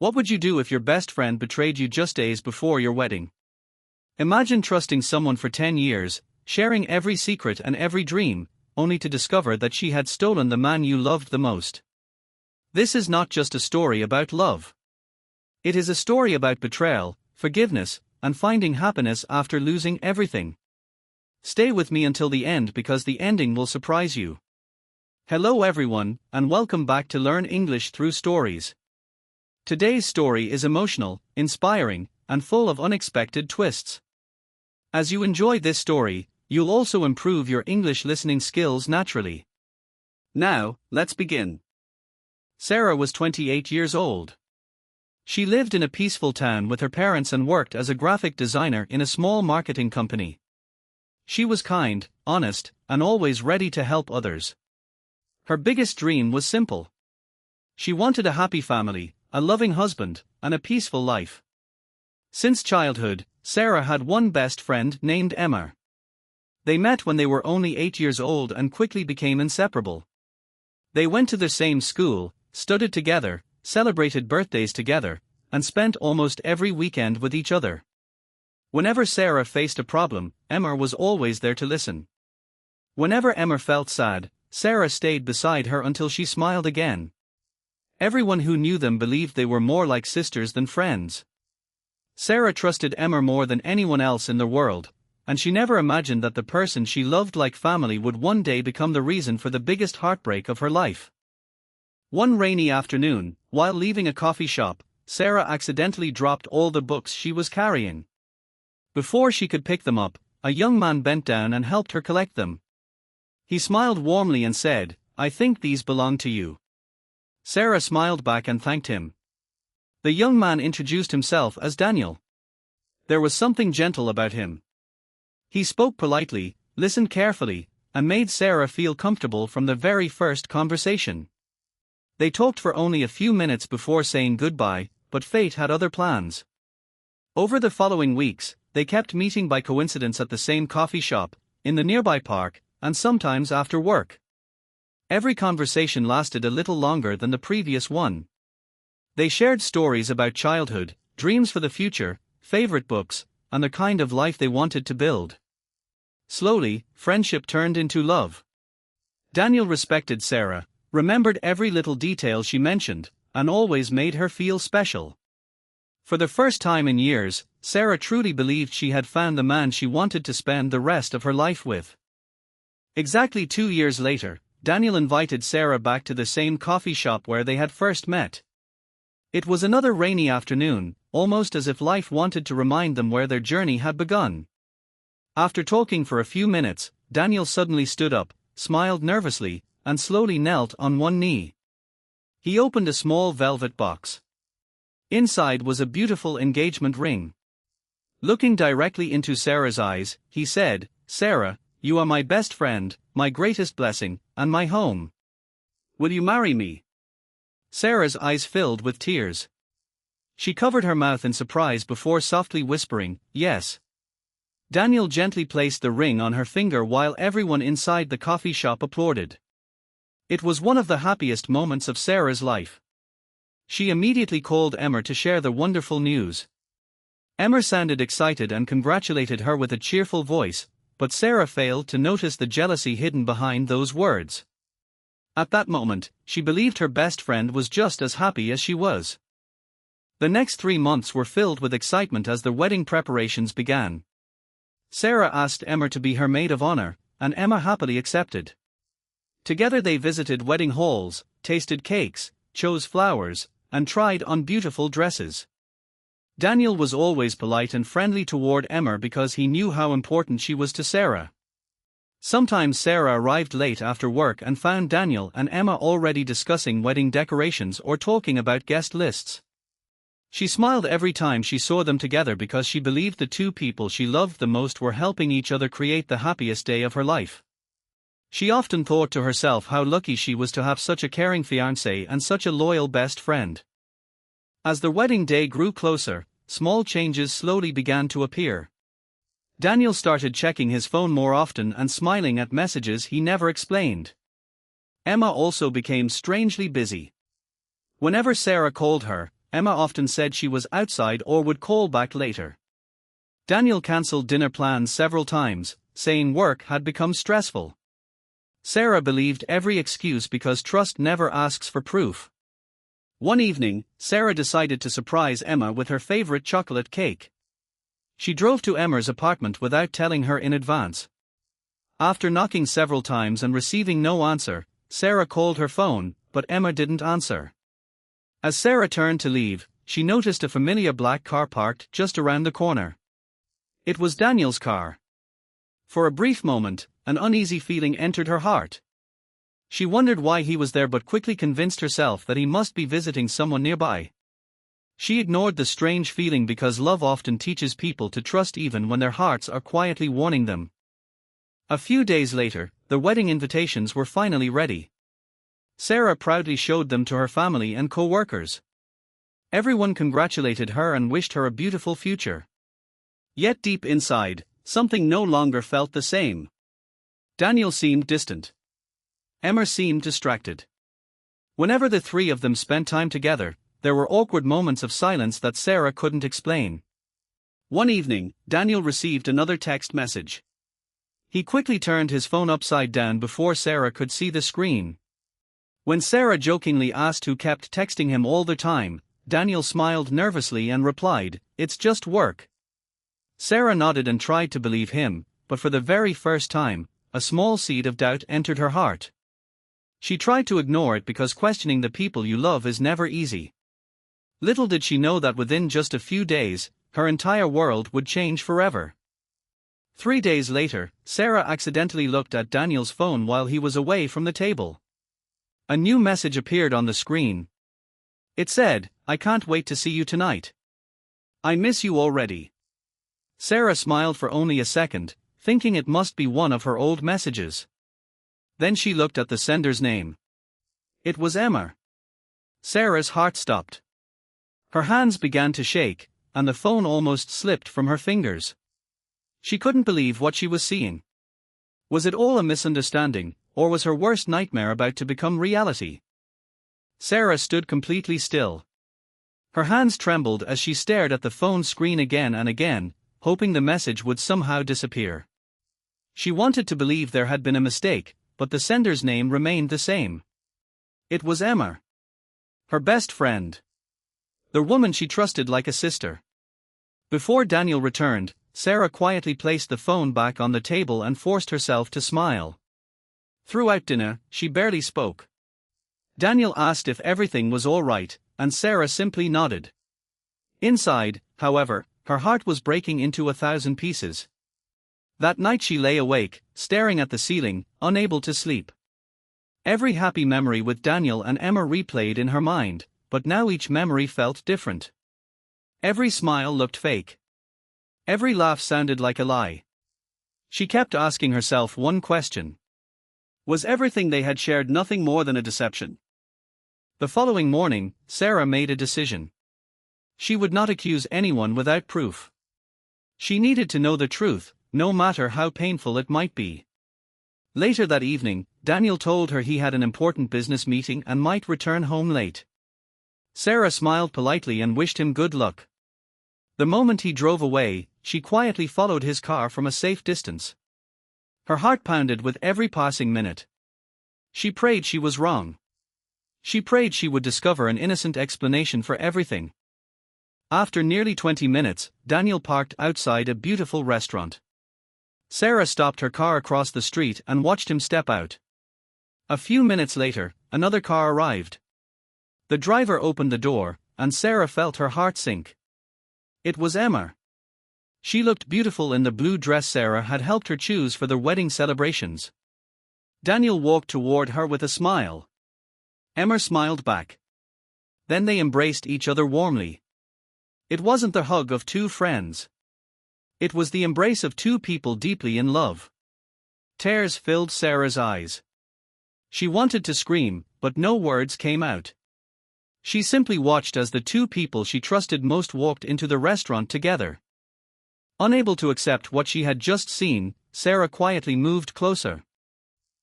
What would you do if your best friend betrayed you just days before your wedding? Imagine trusting someone for 10 years, sharing every secret and every dream, only to discover that she had stolen the man you loved the most. This is not just a story about love. It is a story about betrayal, forgiveness, and finding happiness after losing everything. Stay with me until the end because the ending will surprise you. Hello everyone, and welcome back to Learn English Through Stories. Today's story is emotional, inspiring, and full of unexpected twists. As you enjoy this story, you'll also improve your English listening skills naturally. Now, let's begin. Sarah was 28 years old. She lived in a peaceful town with her parents and worked as a graphic designer in a small marketing company. She was kind, honest, and always ready to help others. Her biggest dream was simple. She wanted a happy family, a loving husband, and a peaceful life. Since childhood, Sarah had one best friend named Emma. They met when they were only 8 years old and quickly became inseparable. They went to the same school, studied together, celebrated birthdays together, and spent almost every weekend with each other. Whenever Sarah faced a problem, Emma was always there to listen. Whenever Emma felt sad, Sarah stayed beside her until she smiled again. Everyone who knew them believed they were more like sisters than friends. Sarah trusted Emma more than anyone else in the world, and she never imagined that the person she loved like family would one day become the reason for the biggest heartbreak of her life. One rainy afternoon, while leaving a coffee shop, Sarah accidentally dropped all the books she was carrying. Before she could pick them up, a young man bent down and helped her collect them. He smiled warmly and said, "I think these belong to you." Sarah smiled back and thanked him. The young man introduced himself as Daniel. There was something gentle about him. He spoke politely, listened carefully, and made Sarah feel comfortable from the very first conversation. They talked for only a few minutes before saying goodbye, but fate had other plans. Over the following weeks, they kept meeting by coincidence at the same coffee shop, in the nearby park, and sometimes after work. Every conversation lasted a little longer than the previous one. They shared stories about childhood, dreams for the future, favorite books, and the kind of life they wanted to build. Slowly, friendship turned into love. Daniel respected Sarah, remembered every little detail she mentioned, and always made her feel special. For the first time in years, Sarah truly believed she had found the man she wanted to spend the rest of her life with. Exactly 2 years later, Daniel invited Sarah back to the same coffee shop where they had first met. It was another rainy afternoon, almost as if life wanted to remind them where their journey had begun. After talking for a few minutes, Daniel suddenly stood up, smiled nervously, and slowly knelt on one knee. He opened a small velvet box. Inside was a beautiful engagement ring. Looking directly into Sarah's eyes, he said, "Sarah, you are my best friend, my greatest blessing, and my home. Will you marry me?" Sarah's eyes filled with tears. She covered her mouth in surprise before softly whispering, "Yes." Daniel gently placed the ring on her finger while everyone inside the coffee shop applauded. It was one of the happiest moments of Sarah's life. She immediately called Emma to share the wonderful news. Emma sounded excited and congratulated her with a cheerful voice, but Sarah failed to notice the jealousy hidden behind those words. At that moment, she believed her best friend was just as happy as she was. The next 3 months were filled with excitement as the wedding preparations began. Sarah asked Emma to be her maid of honor, and Emma happily accepted. Together they visited wedding halls, tasted cakes, chose flowers, and tried on beautiful dresses. Daniel was always polite and friendly toward Emma because he knew how important she was to Sarah. Sometimes Sarah arrived late after work and found Daniel and Emma already discussing wedding decorations or talking about guest lists. She smiled every time she saw them together because she believed the two people she loved the most were helping each other create the happiest day of her life. She often thought to herself how lucky she was to have such a caring fiancé and such a loyal best friend. As the wedding day grew closer, small changes slowly began to appear. Daniel started checking his phone more often and smiling at messages he never explained. Emma also became strangely busy. Whenever Sarah called her, Emma often said she was outside or would call back later. Daniel cancelled dinner plans several times, saying work had become stressful. Sarah believed every excuse because trust never asks for proof. One evening, Sarah decided to surprise Emma with her favorite chocolate cake. She drove to Emma's apartment without telling her in advance. After knocking several times and receiving no answer, Sarah called her phone, but Emma didn't answer. As Sarah turned to leave, she noticed a familiar black car parked just around the corner. It was Daniel's car. For a brief moment, an uneasy feeling entered her heart. She wondered why he was there but quickly convinced herself that he must be visiting someone nearby. She ignored the strange feeling because love often teaches people to trust even when their hearts are quietly warning them. A few days later, the wedding invitations were finally ready. Sarah proudly showed them to her family and co-workers. Everyone congratulated her and wished her a beautiful future. Yet deep inside, something no longer felt the same. Daniel seemed distant. Emma seemed distracted. Whenever the three of them spent time together, there were awkward moments of silence that Sarah couldn't explain. One evening, Daniel received another text message. He quickly turned his phone upside down before Sarah could see the screen. When Sarah jokingly asked who kept texting him all the time, Daniel smiled nervously and replied, "It's just work." Sarah nodded and tried to believe him, but for the very first time, a small seed of doubt entered her heart. She tried to ignore it because questioning the people you love is never easy. Little did she know that within just a few days, her entire world would change forever. 3 days later, Sarah accidentally looked at Daniel's phone while he was away from the table. A new message appeared on the screen. It said, "I can't wait to see you tonight. I miss you already." Sarah smiled for only a second, thinking it must be one of her old messages. Then she looked at the sender's name. It was Emma. Sarah's heart stopped. Her hands began to shake, and the phone almost slipped from her fingers. She couldn't believe what she was seeing. Was it all a misunderstanding, or was her worst nightmare about to become reality? Sarah stood completely still. Her hands trembled as she stared at the phone screen again and again, hoping the message would somehow disappear. She wanted to believe there had been a mistake, but the sender's name remained the same. It was Emma. Her best friend. The woman she trusted like a sister. Before Daniel returned, Sarah quietly placed the phone back on the table and forced herself to smile. Throughout dinner, she barely spoke. Daniel asked if everything was all right, and Sarah simply nodded. Inside, however, her heart was breaking into 1,000 pieces. That night she lay awake, staring at the ceiling, unable to sleep. Every happy memory with Daniel and Emma replayed in her mind, but now each memory felt different. Every smile looked fake. Every laugh sounded like a lie. She kept asking herself one question. Was everything they had shared nothing more than a deception? The following morning, Sarah made a decision. She would not accuse anyone without proof. She needed to know the truth, no matter how painful it might be. Later that evening, Daniel told her he had an important business meeting and might return home late. Sarah smiled politely and wished him good luck. The moment he drove away, she quietly followed his car from a safe distance. Her heart pounded with every passing minute. She prayed she was wrong. She prayed she would discover an innocent explanation for everything. After nearly 20 minutes, Daniel parked outside a beautiful restaurant. Sarah stopped her car across the street and watched him step out. A few minutes later, another car arrived. The driver opened the door, and Sarah felt her heart sink. It was Emma. She looked beautiful in the blue dress Sarah had helped her choose for their wedding celebrations. Daniel walked toward her with a smile. Emma smiled back. Then they embraced each other warmly. It wasn't the hug of two friends. It was the embrace of two people deeply in love. Tears filled Sarah's eyes. She wanted to scream, but no words came out. She simply watched as the two people she trusted most walked into the restaurant together. Unable to accept what she had just seen, Sarah quietly moved closer.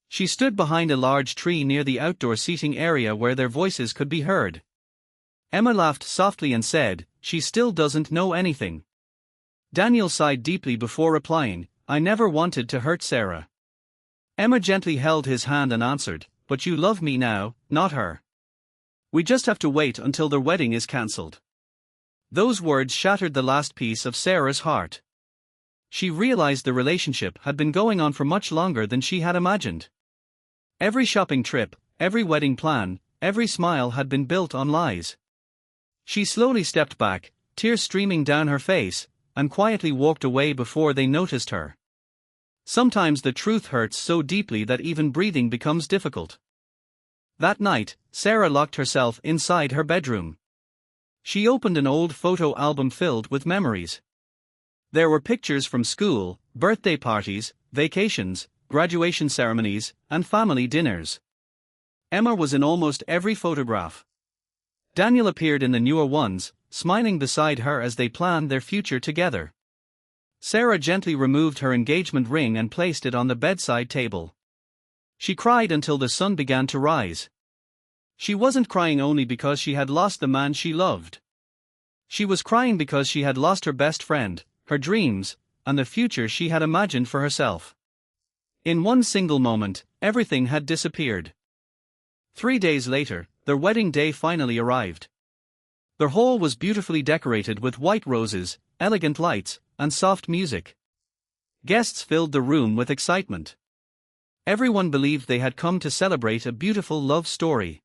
She stood behind a large tree near the outdoor seating area where their voices could be heard. Emma laughed softly and said, "She still doesn't know anything." Daniel sighed deeply before replying, "I never wanted to hurt Sarah." Emma gently held his hand and answered, "But you love me now, not her. We just have to wait until the wedding is cancelled." Those words shattered the last piece of Sarah's heart. She realized the relationship had been going on for much longer than she had imagined. Every shopping trip, every wedding plan, every smile had been built on lies. She slowly stepped back, tears streaming down her face, and quietly walked away before they noticed her. Sometimes the truth hurts so deeply that even breathing becomes difficult. That night, Sarah locked herself inside her bedroom. She opened an old photo album filled with memories. There were pictures from school, birthday parties, vacations, graduation ceremonies, and family dinners. Emma was in almost every photograph. Daniel appeared in the newer ones, smiling beside her as they planned their future together. Sarah gently removed her engagement ring and placed it on the bedside table. She cried until the sun began to rise. She wasn't crying only because she had lost the man she loved. She was crying because she had lost her best friend, her dreams, and the future she had imagined for herself. In one single moment, everything had disappeared. 3 days later, their wedding day finally arrived. Their hall was beautifully decorated with white roses, elegant lights, and soft music. Guests filled the room with excitement. Everyone believed they had come to celebrate a beautiful love story.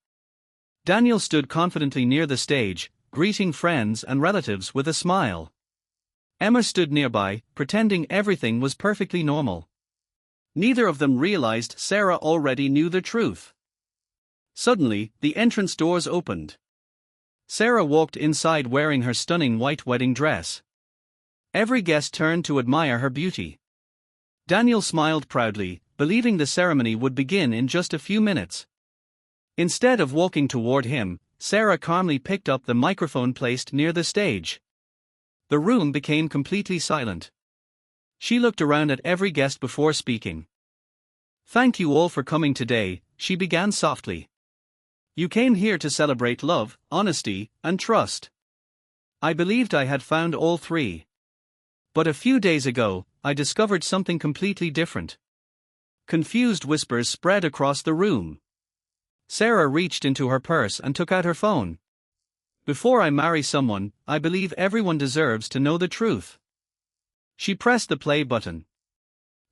Daniel stood confidently near the stage, greeting friends and relatives with a smile. Emma stood nearby, pretending everything was perfectly normal. Neither of them realized Sarah already knew the truth. Suddenly, the entrance doors opened. Sarah walked inside wearing her stunning white wedding dress. Every guest turned to admire her beauty. Daniel smiled proudly, believing the ceremony would begin in just a few minutes. Instead of walking toward him, Sarah calmly picked up the microphone placed near the stage. The room became completely silent. She looked around at every guest before speaking. "Thank you all for coming today," she began softly. "You came here to celebrate love, honesty, and trust. I believed I had found all three. But a few days ago, I discovered something completely different." Confused whispers spread across the room. Sarah reached into her purse and took out her phone. "Before I marry someone, I believe everyone deserves to know the truth." She pressed the play button.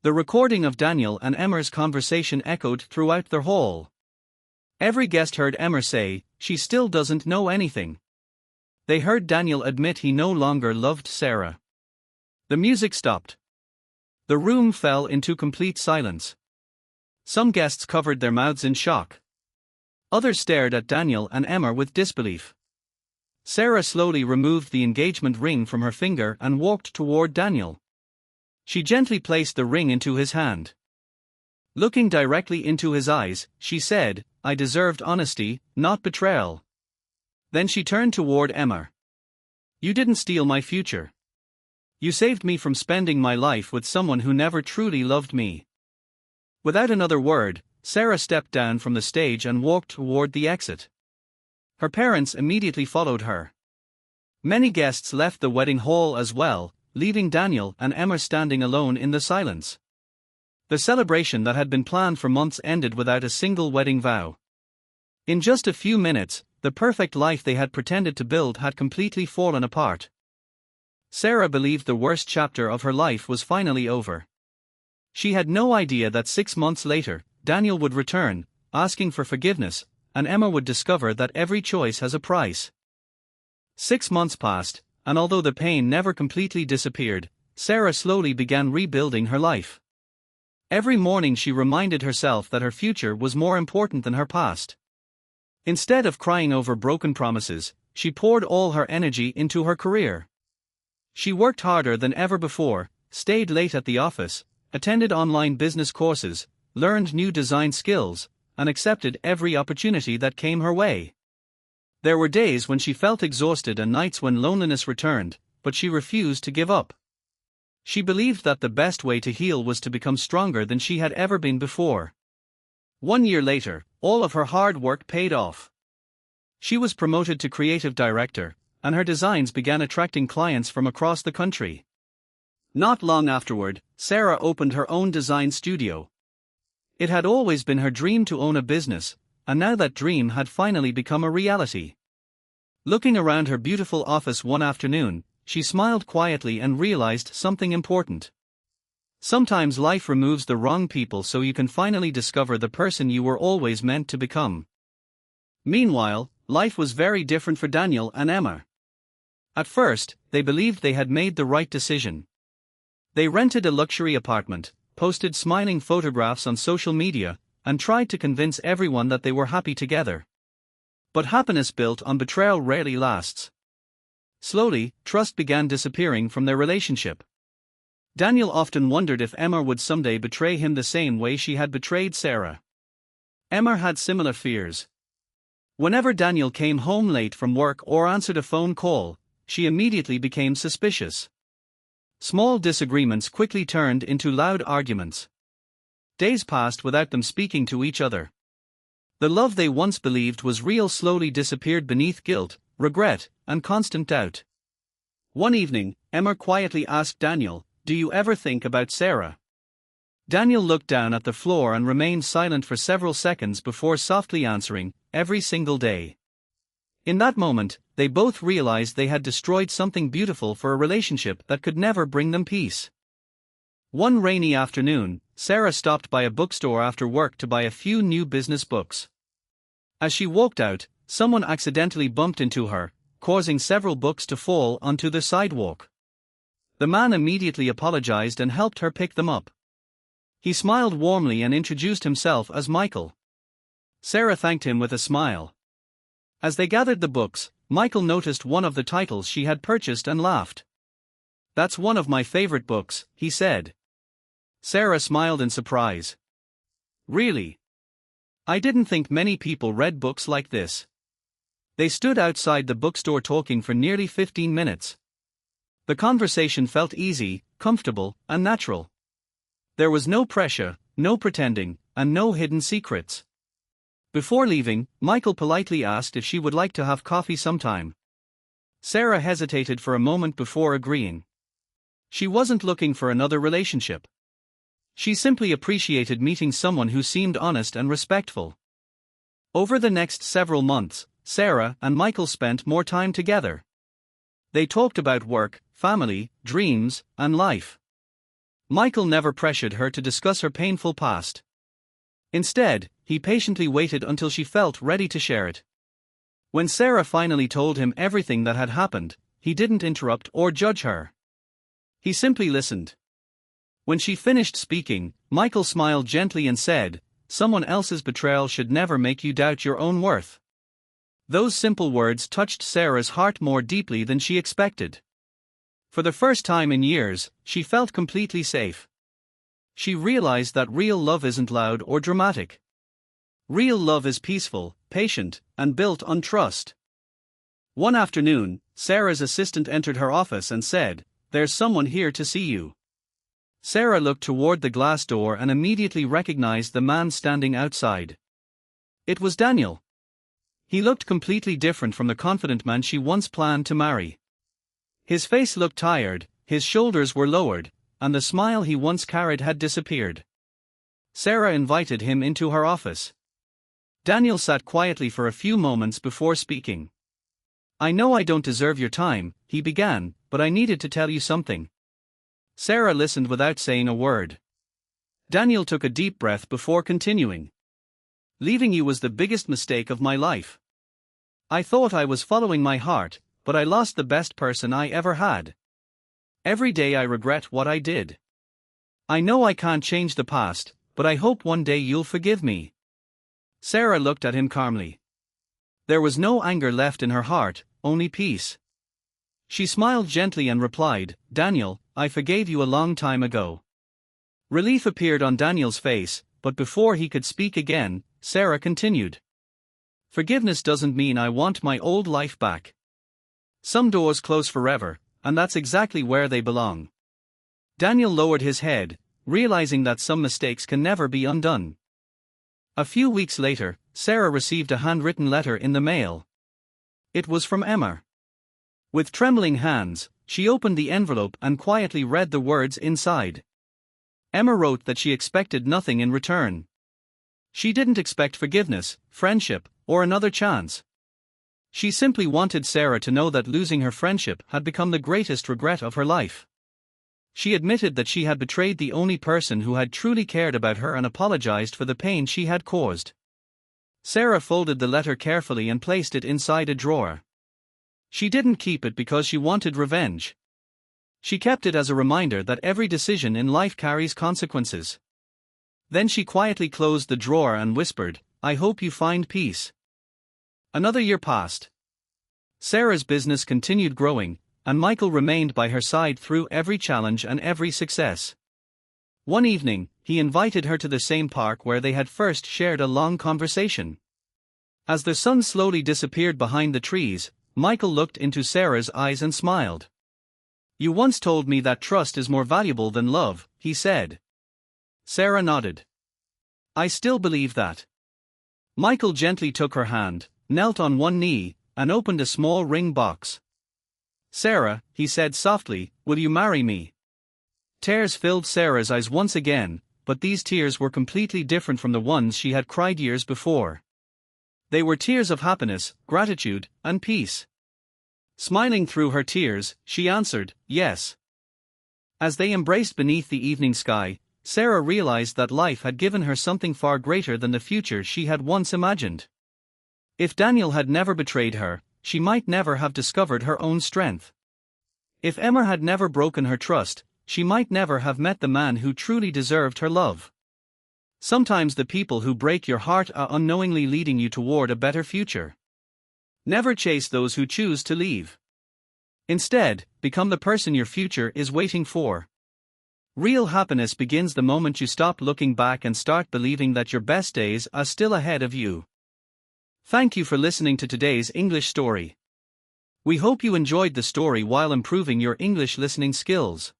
The recording of Daniel and Emma's conversation echoed throughout the hall. Every guest heard Emma say, "She still doesn't know anything." They heard Daniel admit he no longer loved Sarah. The music stopped. The room fell into complete silence. Some guests covered their mouths in shock. Others stared at Daniel and Emma with disbelief. Sarah slowly removed the engagement ring from her finger and walked toward Daniel. She gently placed the ring into his hand. Looking directly into his eyes, she said, "I deserved honesty, not betrayal." Then she turned toward Emma. "You didn't steal my future. You saved me from spending my life with someone who never truly loved me." Without another word, Sarah stepped down from the stage and walked toward the exit. Her parents immediately followed her. Many guests left the wedding hall as well, leaving Daniel and Emma standing alone in the silence. The celebration that had been planned for months ended without a single wedding vow. In just a few minutes, the perfect life they had pretended to build had completely fallen apart. Sarah believed the worst chapter of her life was finally over. She had no idea that 6 months later, Daniel would return, asking for forgiveness, and Emma would discover that every choice has a price. 6 months passed, and although the pain never completely disappeared, Sarah slowly began rebuilding her life. Every morning she reminded herself that her future was more important than her past. Instead of crying over broken promises, she poured all her energy into her career. She worked harder than ever before, stayed late at the office, attended online business courses, learned new design skills, and accepted every opportunity that came her way. There were days when she felt exhausted and nights when loneliness returned, but she refused to give up. She believed that the best way to heal was to become stronger than she had ever been before. 1 year later, all of her hard work paid off. She was promoted to creative director, and her designs began attracting clients from across the country. Not long afterward, Sarah opened her own design studio. It had always been her dream to own a business, and now that dream had finally become a reality. Looking around her beautiful office one afternoon, she smiled quietly and realized something important. Sometimes life removes the wrong people so you can finally discover the person you were always meant to become. Meanwhile, life was very different for Daniel and Emma. At first, they believed they had made the right decision. They rented a luxury apartment, posted smiling photographs on social media, and tried to convince everyone that they were happy together. But happiness built on betrayal rarely lasts. Slowly, trust began disappearing from their relationship. Daniel often wondered if Emma would someday betray him the same way she had betrayed Sarah. Emma had similar fears. Whenever Daniel came home late from work or answered a phone call, she immediately became suspicious. Small disagreements quickly turned into loud arguments. Days passed without them speaking to each other. The love they once believed was real slowly disappeared beneath guilt, regret, and constant doubt. One evening, Emma quietly asked Daniel, "Do you ever think about Sarah?" Daniel looked down at the floor and remained silent for several seconds before softly answering, "Every single day." In that moment, they both realized they had destroyed something beautiful for a relationship that could never bring them peace. One rainy afternoon, Sarah stopped by a bookstore after work to buy a few new business books. As she walked out, someone accidentally bumped into her, causing several books to fall onto the sidewalk. The man immediately apologized and helped her pick them up. He smiled warmly and introduced himself as Michael. Sarah thanked him with a smile. As they gathered the books, Michael noticed one of the titles she had purchased and laughed. "That's one of my favorite books," he said. Sarah smiled in surprise. "Really? I didn't think many people read books like this." They stood outside the bookstore talking for nearly 15 minutes. The conversation felt easy, comfortable, and natural. There was no pressure, no pretending, and no hidden secrets. Before leaving, Michael politely asked if she would like to have coffee sometime. Sarah hesitated for a moment before agreeing. She wasn't looking for another relationship. She simply appreciated meeting someone who seemed honest and respectful. Over the next several months, Sarah and Michael spent more time together. They talked about work, family, dreams, and life. Michael never pressured her to discuss her painful past. Instead, he patiently waited until she felt ready to share it. When Sarah finally told him everything that had happened, he didn't interrupt or judge her. He simply listened. When she finished speaking, Michael smiled gently and said, "Someone else's betrayal should never make you doubt your own worth." Those simple words touched Sarah's heart more deeply than she expected. For the first time in years, she felt completely safe. She realized that real love isn't loud or dramatic. Real love is peaceful, patient, and built on trust. One afternoon, Sarah's assistant entered her office and said, "There's someone here to see you." Sarah looked toward the glass door and immediately recognized the man standing outside. It was Daniel. He looked completely different from the confident man she once planned to marry. His face looked tired, his shoulders were lowered, and the smile he once carried had disappeared. Sarah invited him into her office. Daniel sat quietly for a few moments before speaking. "I know I don't deserve your time," he began, "but I needed to tell you something." Sarah listened without saying a word. Daniel took a deep breath before continuing. "Leaving you was the biggest mistake of my life. I thought I was following my heart, but I lost the best person I ever had. Every day I regret what I did. I know I can't change the past, but I hope one day you'll forgive me." Sarah looked at him calmly. There was no anger left in her heart, only peace. She smiled gently and replied, "Daniel, I forgave you a long time ago." Relief appeared on Daniel's face, but before he could speak again, Sarah continued. "Forgiveness doesn't mean I want my old life back. Some doors close forever, and that's exactly where they belong." Daniel lowered his head, realizing that some mistakes can never be undone. A few weeks later, Sarah received a handwritten letter in the mail. It was from Emma. With trembling hands, she opened the envelope and quietly read the words inside. Emma wrote that she expected nothing in return. She didn't expect forgiveness, friendship, or another chance. She simply wanted Sarah to know that losing her friendship had become the greatest regret of her life. She admitted that she had betrayed the only person who had truly cared about her and apologized for the pain she had caused. Sarah folded the letter carefully and placed it inside a drawer. She didn't keep it because she wanted revenge. She kept it as a reminder that every decision in life carries consequences. Then she quietly closed the drawer and whispered, "I hope you find peace." Another year passed. Sarah's business continued growing, and Michael remained by her side through every challenge and every success. One evening, he invited her to the same park where they had first shared a long conversation. As the sun slowly disappeared behind the trees, Michael looked into Sarah's eyes and smiled. "You once told me that trust is more valuable than love," he said. Sarah nodded. "I still believe that." Michael gently took her hand, knelt on one knee, and opened a small ring box. "Sarah," he said softly, "will you marry me?" Tears filled Sarah's eyes once again, but these tears were completely different from the ones she had cried years before. They were tears of happiness, gratitude, and peace. Smiling through her tears, she answered, "Yes." As they embraced beneath the evening sky, Sarah realized that life had given her something far greater than the future she had once imagined. If Daniel had never betrayed her, she might never have discovered her own strength. If Emma had never broken her trust, she might never have met the man who truly deserved her love. Sometimes the people who break your heart are unknowingly leading you toward a better future. Never chase those who choose to leave. Instead, become the person your future is waiting for. Real happiness begins the moment you stop looking back and start believing that your best days are still ahead of you. Thank you for listening to today's English story. We hope you enjoyed the story while improving your English listening skills.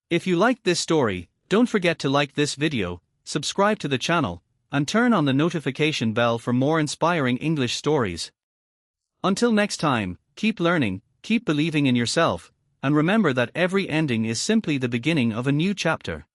If you liked this story, don't forget to like this video, subscribe to the channel, and turn on the notification bell for more inspiring English stories. Until next time, keep learning, keep believing in yourself, and remember that every ending is simply the beginning of a new chapter.